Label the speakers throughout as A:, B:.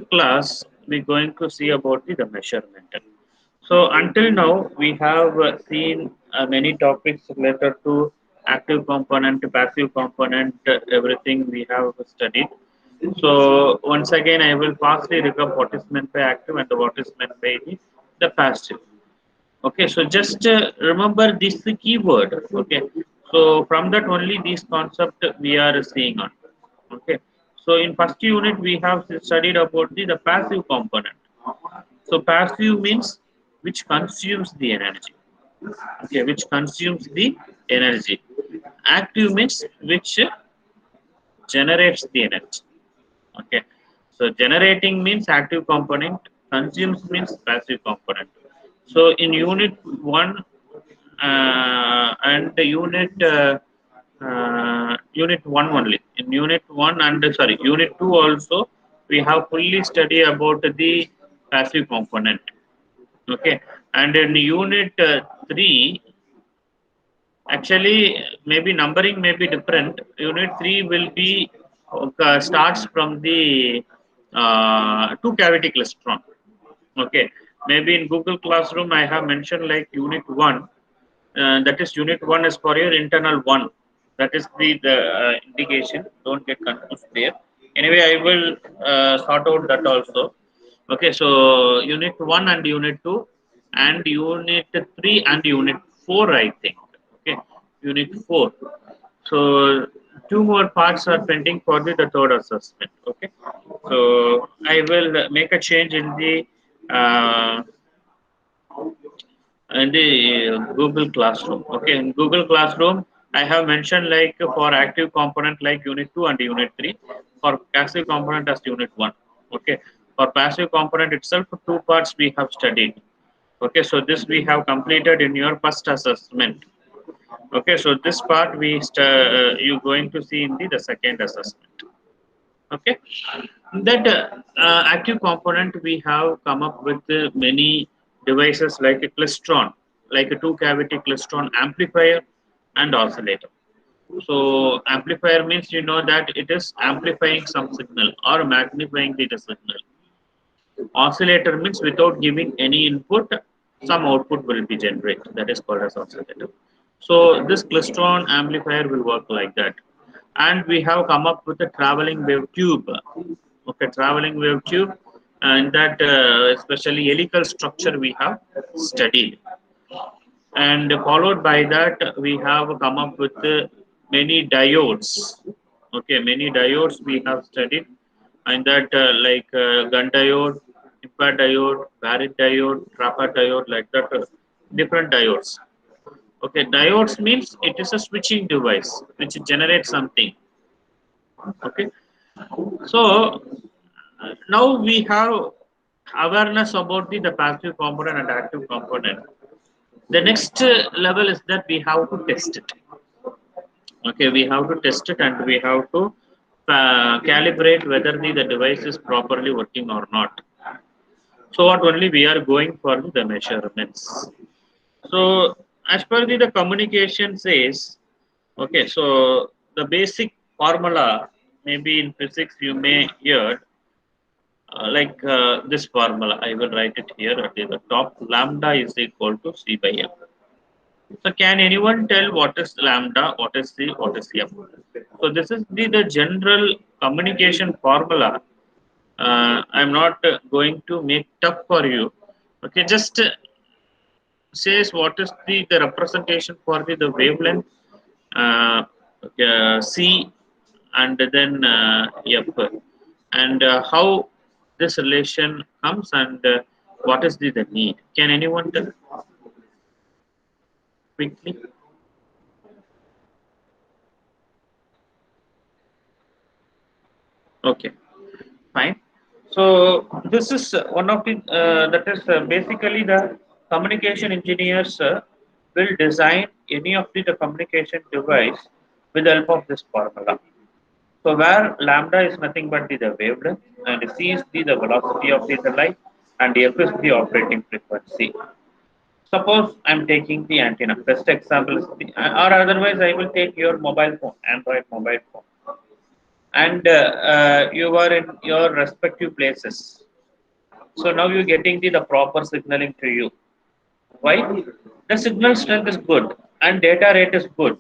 A: class, we're going to see about the measurement. So until now, we have seen many topics related to active component, passive component, everything we have studied. So once again, I will fastly recap what is meant by active and what is meant by the passive. Okay, so just remember this keyword. Okay, so from that only this concept we are seeing on. Okay, so in first unit we have studied about the passive component. So passive means which consumes the energy. Okay, which consumes the energy. Active means which generates the energy. Okay, so generating means active component, consumes means passive component. So in unit one and the unit one only. In unit one and sorry, unit two also we have fully study about the passive component. Okay, and in unit three, actually maybe numbering may be different. Unit three will be starts from the two cavity clustron. Okay, maybe in Google Classroom I have mentioned like unit one. That is unit one is for your internal one. That is the indication. Don't get confused there. Anyway, I will sort out that also. Okay, so unit one and unit two, and unit three and unit four, I think. Okay, unit four. So two more parts are pending for the third assessment. Okay, so I will make a change uh, in the Google Classroom. Okay, in Google Classroom, I have mentioned like for active component like unit 2 and unit 3, for passive component as unit 1. Okay, for passive component itself, two parts we have studied. Okay, so this we have completed in your first assessment. Okay, so this part you going to see in the second assessment. Okay, that active component we have come up with many devices like a klystron, like a two cavity klystron amplifier and oscillator. So amplifier means you know that it is amplifying some signal or magnifying the signal. Oscillator means without giving any input, some output will be generated. That is called as oscillator. So this klystron amplifier will work like that. And we have come up with a traveling wave tube. Okay, traveling wave tube, and that especially helical structure we have studied. And followed by that, we have come up with many diodes. Okay, many diodes we have studied, and that like gun diode, IMPA diode, Barrett diode, Trapper diode, like that, different diodes. Okay, diodes means it is a switching device which generates something. Okay, so now we have awareness about the passive component and active component. The next level is that we have to test it. Okay, we have to test it and we have to calibrate whether the device is properly working or not. So what only we are going for the measurements. So as per the communication says, okay, so the basic formula, maybe in physics you may hear like this formula. I will write it here at the top. Lambda is equal to C by M. So can anyone tell what is lambda, what is C, what is M? So this is the general communication formula. I'm not going to make tough for you. Okay, just says what is the representation for the wavelength C and then F, and how this relation comes, and what is the need. Can anyone tell quickly? Okay, fine. So this is one of the that is basically the communication engineers will design any of the communication device with the help of this formula. So where lambda is nothing but the wavelength, and c is the velocity of the light, and f is the operating frequency. Suppose I'm taking the antenna. Best example is or otherwise I will take your mobile phone, Android mobile phone. and you are in your respective places. So now you're getting the proper signaling to you. Why? The signal strength is good and data rate is good.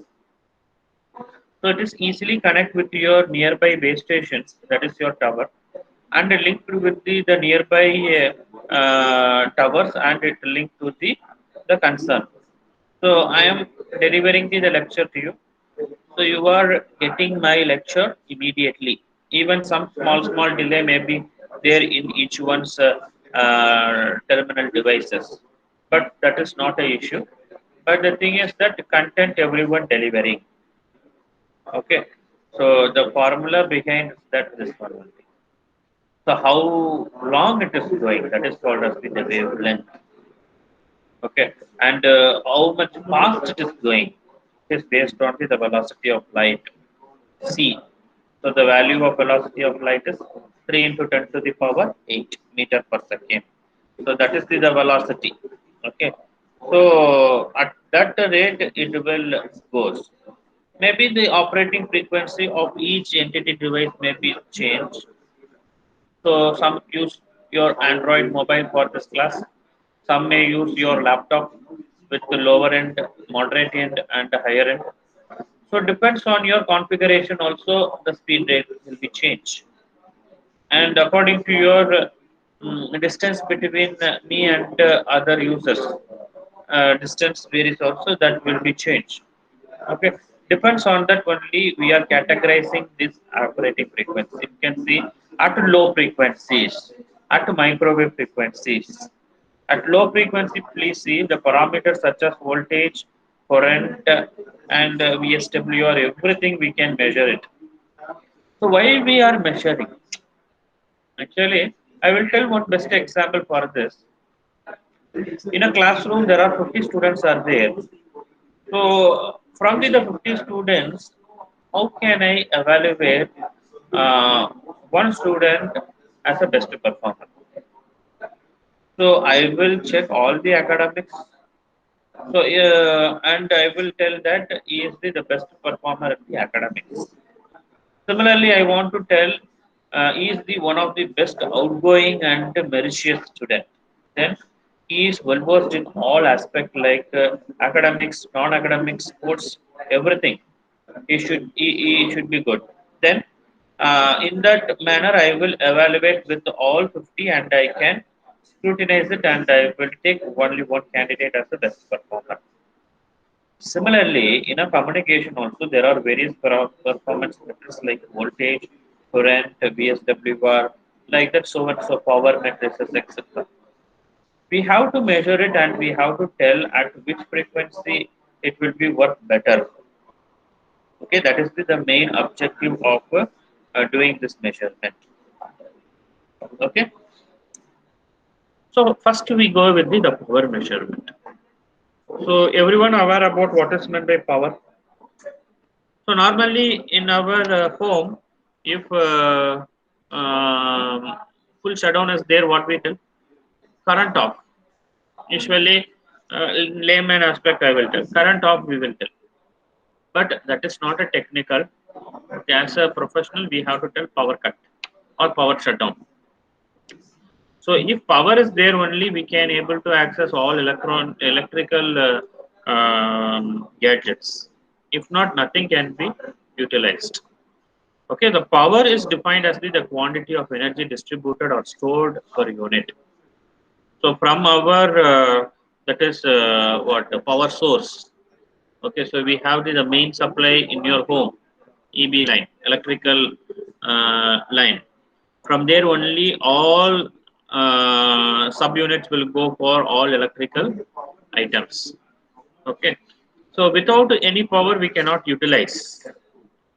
A: So it is easily connect with your nearby base stations, that is your tower, and linked with the nearby towers, and it linked to the concern. So I am delivering the lecture to you. So you are getting my lecture immediately. Even some small delay may be there in each one's terminal devices, but that is not a issue. But the thing is that content everyone delivering. Okay, so the formula behind that is formula. So how long it is going, that is called as the wavelength. Okay, and how much fast it is going is based on the velocity of light. C. So the value of velocity of light is 3 into 10 to the power 8 meter per second. So that is the velocity. Okay. So at that rate it will goes. Maybe the operating frequency of each entity device may be changed. So some use your Android mobile for this class. Some may use your laptop with the lower end, moderate end, and higher end. So depends on your configuration. Also, the speed rate will be changed, and according to your distance between me and other users, distance varies also. That will be changed. Okay, depends on that only. We are categorizing this operating frequency. You can see at low frequencies, at microwave frequencies. At low frequency, please see the parameters such as voltage, current, and VSWR, everything we can measure it. So why we are measuring? Actually, I will tell one best example for this. In a classroom, there are 50 students are there. So from the 50 students, how can I evaluate one student as a best performer? So I will check all the academics. So and I will tell that he is the best performer in the academics. Similarly, I want to tell he is the one of the best outgoing and malicious student. Then he is well versed in all aspects like academics, non-academics, sports, everything. He should be good. Then in that manner, I will evaluate with all 50, and I can scrutinize it, and I will take only one candidate as the best performer. Similarly, in a communication also, there are various performance metrics like voltage, current, VSWR, like that, so much so power matrices, etc. We have to measure it, and we have to tell at which frequency it will be work better. Okay, that is the main objective of doing this measurement. Okay, so first we go with the power measurement. So everyone aware about what is meant by power. So normally in our home, if full shutdown is there, what we tell? Current off. Usually, in layman aspect, I will tell current off. We will tell, but that is not a technical. As a professional, we have to tell power cut or power shutdown. So if power is there only, we can able to access all electrical gadgets. If not, nothing can be utilized. Okay, the power is defined as the quantity of energy distributed or stored per unit. So from our that is what the power source. Okay, so we have the main supply in your home, EB line, electrical line. From there only all subunits will go for all electrical items. Okay, so without any power we cannot utilize.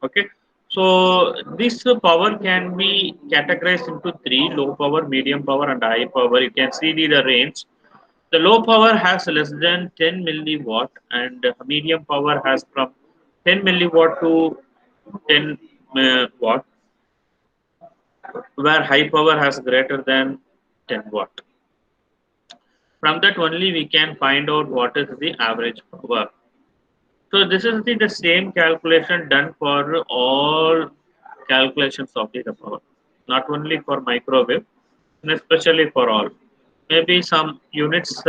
A: Okay, so this power can be categorized into three: low power, medium power, and high power. You can see the range. The low power has less than 10 milliwatt, and medium power has from 10 milliwatt to 10 watt, where high power has greater than 10 watt. From that only we can find out what is the average power. So this is the same calculation done for all calculations of the power, not only for microwave, and especially for all. Maybe some units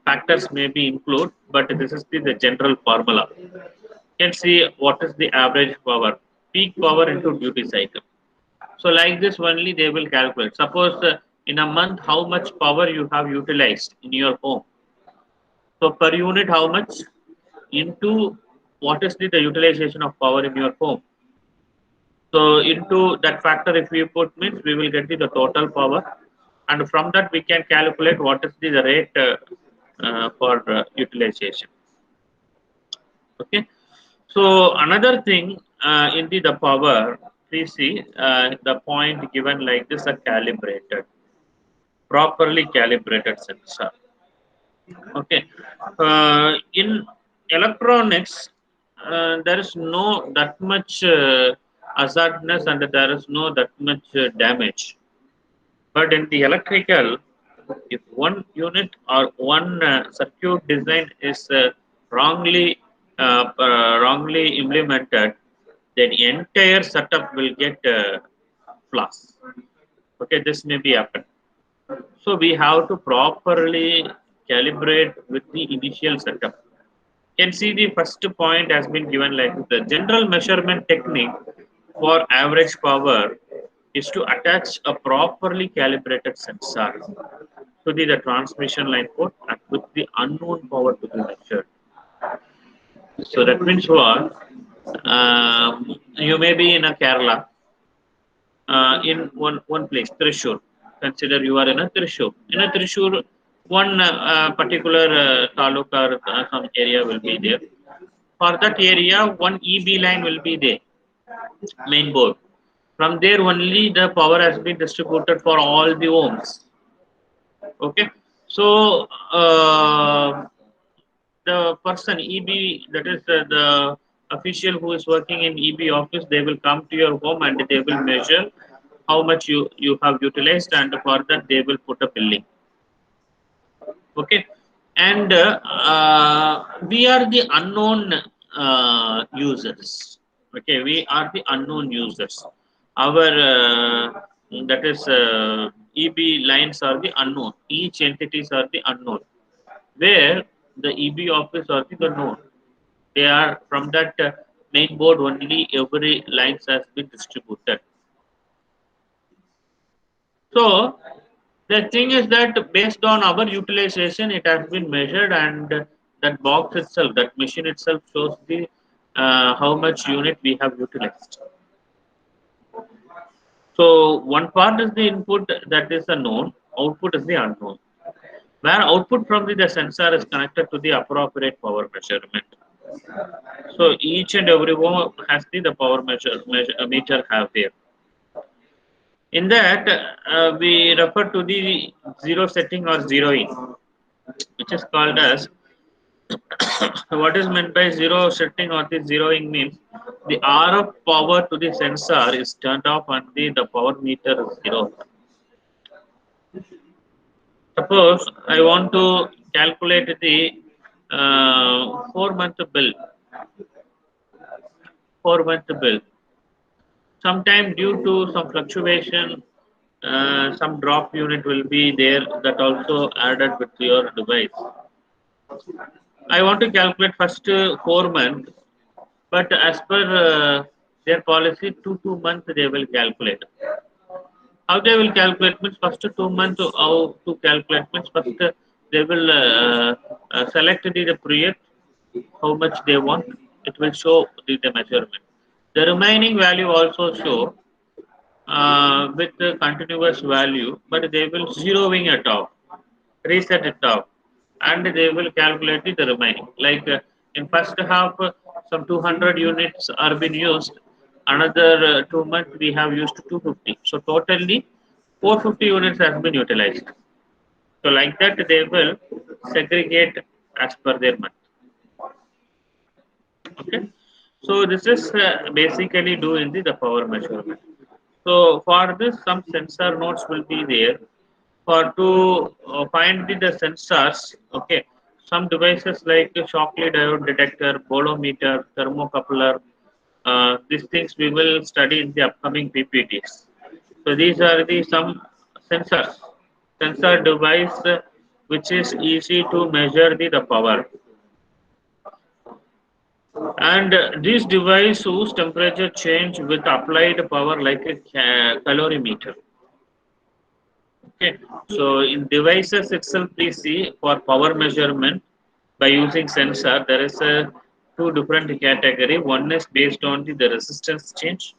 A: factors may be included, but this is the general formula. You can see what is the average power, peak power into duty cycle. So like this only they will calculate. Suppose in a month how much power you have utilized in your home. So per unit how much into what is the utilization of power in your home. So into that factor if we put means we will get the total power, and from that we can calculate what is the rate for utilization. Okay. So another thing in the power, please see the point given like this, a calibrated, properly calibrated sensor. Okay. In electronics, there is no that much hazardness and there is no that much damage. But in the electrical, if one unit or one circuit design is wrongly implemented, then entire setup will get flaws. Okay, this may be happen. So we have to properly calibrate with the initial setup. You can see the first point has been given like the general measurement technique for average power is to attach a properly calibrated sensor to the transmission line port and with the unknown power to be measured. So that means what? You may be in a Kerala, in one place, Thrissur. Consider you are in a Thrissur. In a Thrissur, one particular taluk or some area will be there. For that area, one EB line will be there, main board. From there only the power has been distributed for all the homes. Okay, so the person EB, that is the official who is working in EB office, they will come to your home and they will measure how much you have utilized, and for that they will put a billing. Okay, and we are the unknown users. Okay, we are the unknown users. Our that is EB lines are the unknown, each entities are the unknown, where the EB office are the known. They are from that main board only, every lines has been distributed. So the thing is that based on our utilization, it has been measured, and that box itself, that machine itself shows the how much unit we have utilized. So one part is the input, that is the known, output is the unknown. Where output from the sensor is connected to the appropriate power measurement. So each and every one has the power meter have there. In that, we refer to the zero setting or zeroing, which is called as what is meant by zero setting or the zeroing means the RF power to the sensor is turned off and the power meter is zero. Suppose I want to calculate the 4-month bill. 4-month bill. Sometime due to some fluctuation, some drop unit will be there, that also added with your device. I want to calculate first 4 months, but as per their policy, 2 months they will calculate. How they will calculate means first 2 months how to calculate means first they will select the period, how much they want. It will show the measurement. The remaining value also show with the continuous value, but they will zeroing it off, reset it off, and they will calculate the remaining. Like in first half, some 200 units are being used. Another 2 months we have used 250. So totally 450 units has been utilized. So like that they will segregate as per their month. Okay. So this is basically do in the power measurement. So for this, some sensor nodes will be there for to find the sensors. Okay, some devices like Shockley diode detector, bolometer, thermocoupler, These things we will study in the upcoming PPTs. So these are the some sensors, sensor device which is easy to measure the power. And this device whose temperature change with applied power like a calorimeter. Okay, so in devices itself, please see for power measurement by using sensor, there is a two different category. One is based on the resistance change.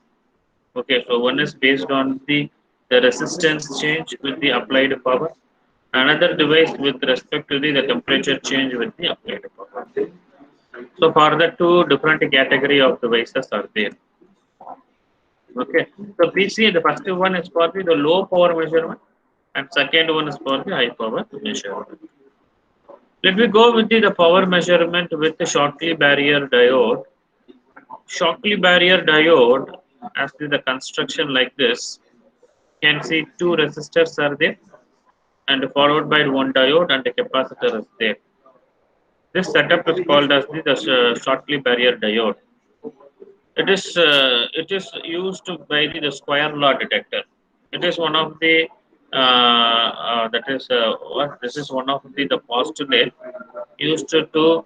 A: Okay, so one is based on the resistance change with the applied power. Another device with respect to the temperature change with the applied power. So for the two different category of devices are there. Okay, so please see the first one is for the low power measurement and second one is for the high power measurement. Let me go with the power measurement with the Shockley barrier diode. Shockley barrier diode, as the construction like this, can see two resistors are there and followed by one diode and a capacitor is there. This setup is called as the Shockley barrier diode. It is used by the square law detector. It is one of the that is what this is one of the postulate used to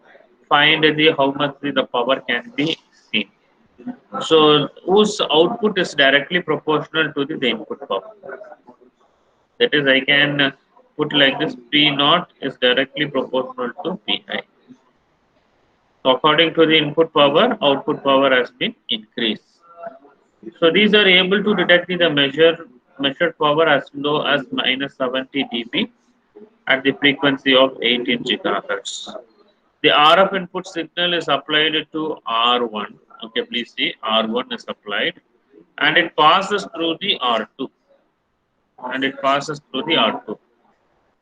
A: find the how much the power can be seen. So whose output is directly proportional to the input power. That is, I can put like this: P naught is directly proportional to Pi. So according to the input power, output power has been increased. So these are able to detect the measured power as low as minus 70 dB at the frequency of 18 gigahertz. The RF input signal is applied to R1. Okay, please see R1 is applied and it passes through the R2 and it passes through the R2.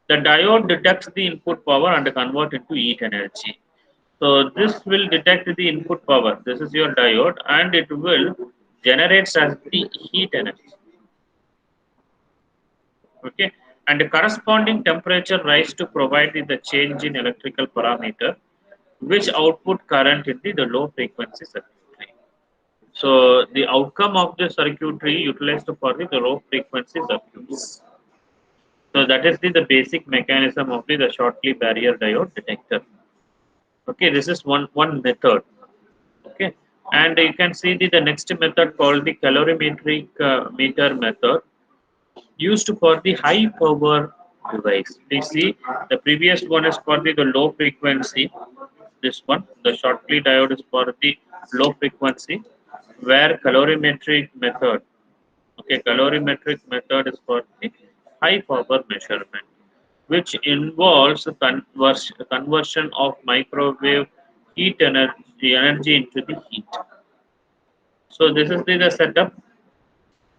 A: The diode detects the input power and convert into heat energy. So this will detect the input power. This is your diode and it will generate as the heat energy. Okay, and the corresponding temperature rise to provide the change in electrical parameter, which output current in the low frequency circuitry. So the outcome of the circuitry utilized for the low frequency circuits. So that is the basic mechanism of the Shortly barrier diode detector. Okay, this is one method. Okay, and you can see the next method called the calorimetric meter method used for the high power device. You see, the previous one is for the low frequency. This one, the Shortly diode is for the low frequency, where calorimetric method. Okay, calorimetric method is for the high power measurement, which involves conversion of microwave energy into the heat. So this is the setup.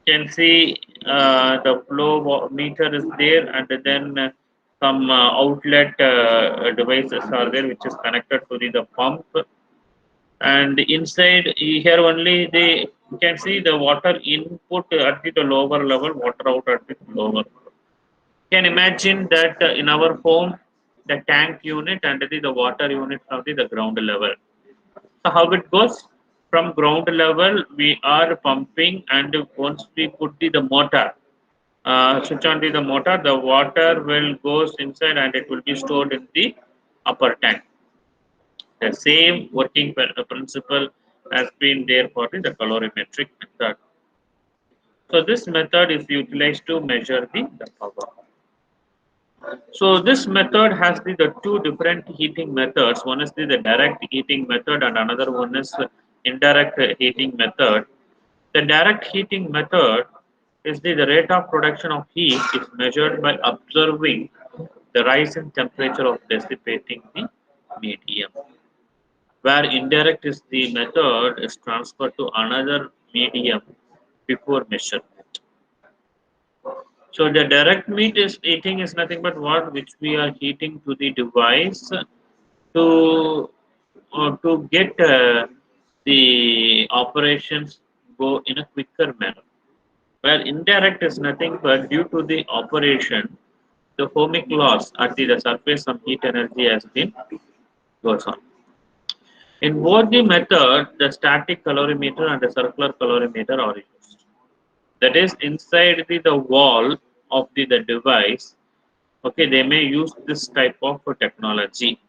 A: You can see the flow meter is there, and then some outlet devices are there, which is connected to the pump. And inside here only you can see the water input at the lower level, water out at the lower level. Can imagine that in our home, the tank unit and the water unit from the ground level. So how it goes? From ground level, we are pumping, and once we put the motor, switch on the motor, the water will goes inside and it will be stored in the upper tank. The same working principle has been there for the calorimetric method. So this method is utilized to measure the power. So this method has the two different heating methods. One is the direct heating method and another one is indirect heating method. The direct heating method is the rate of production of heat is measured by observing the rise in temperature of dissipating the medium. Where indirect is the method is transferred to another medium before measurement. So the direct meat is heating is nothing but what which we are heating to the device to get the operations go in a quicker manner. Where indirect is nothing but due to the operation, the Ohmic loss at the surface some heat energy has been goes on. In both the method, the static calorimeter and the circular calorimeter are used. That is inside the wall of the device. Okay, they may use this type of technology.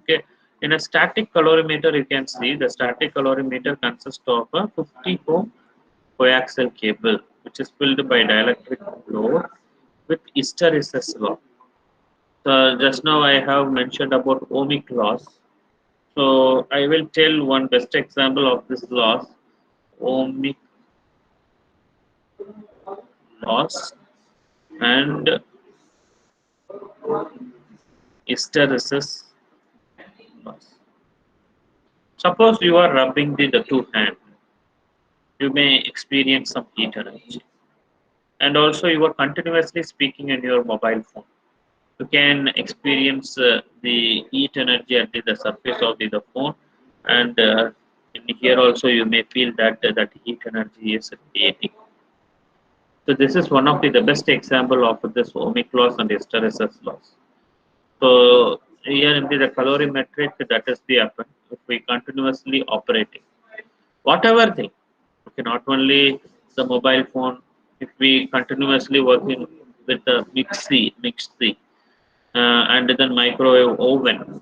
A: Okay, in a static calorimeter, you can see the static calorimeter consists of a 50 ohm coaxial cable, which is filled by dielectric load with hysteresis law. So just now I have mentioned about ohmic laws. So I will tell one best example of this loss, ohmic loss and hysteresis loss. Suppose you are rubbing the two hands, you may experience some heat energy. And also you are continuously speaking in your mobile phone. You can experience the heat energy at the surface of the phone, and in here also you may feel that that heat energy is radiating. So this is one of the best example of this ohmic loss and hysteresis loss. So here in the calorimetric, that is the happen if we continuously operating whatever thing. Okay, not only the mobile phone, if we continuously working with the mixie, and then microwave oven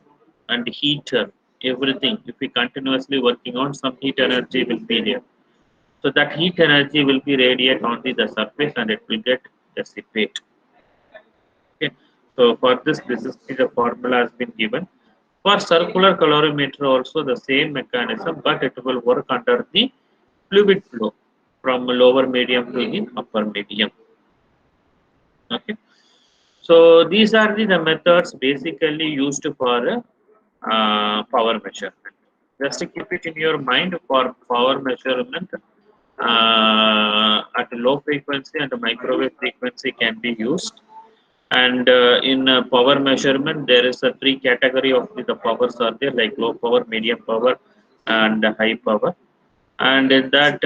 A: and heater, everything. If we continuously working on, some heat energy will be there. So that heat energy will be radiate onto the surface and it will get dissipate. Okay. So for this is the formula has been given. For circular calorimeter also the same mechanism, but it will work under the fluid flow from lower medium to the upper medium. Okay. So these are the methods basically used for power measurement. Just to keep it in your mind, for power measurement at low frequency and microwave frequency can be used. And in power measurement, there is a three category of the powers are there, like low power, medium power, and high power. And in that,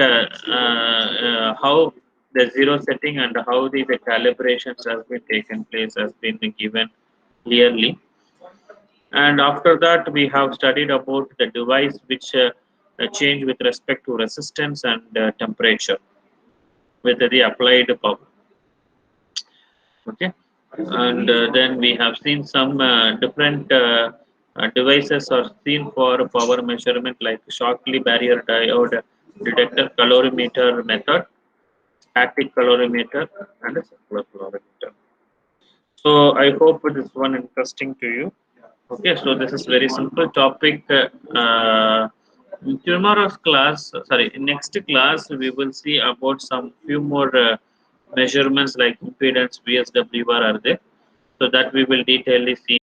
A: how the zero setting and how the calibrations has been taken place has been given clearly. And after that, we have studied about the device which change with respect to resistance and temperature with the applied power. Okay, and then we have seen some different devices are seen for power measurement, like Shockley barrier diode detector, calorimeter method, static calorimeter, and a circular calorimeter. So I hope this one interesting to you. Okay, so this is very simple topic. In tomorrow's class, sorry, in next class, we will see about some few more measurements like impedance, VSWR are there. So that we will detailedly see.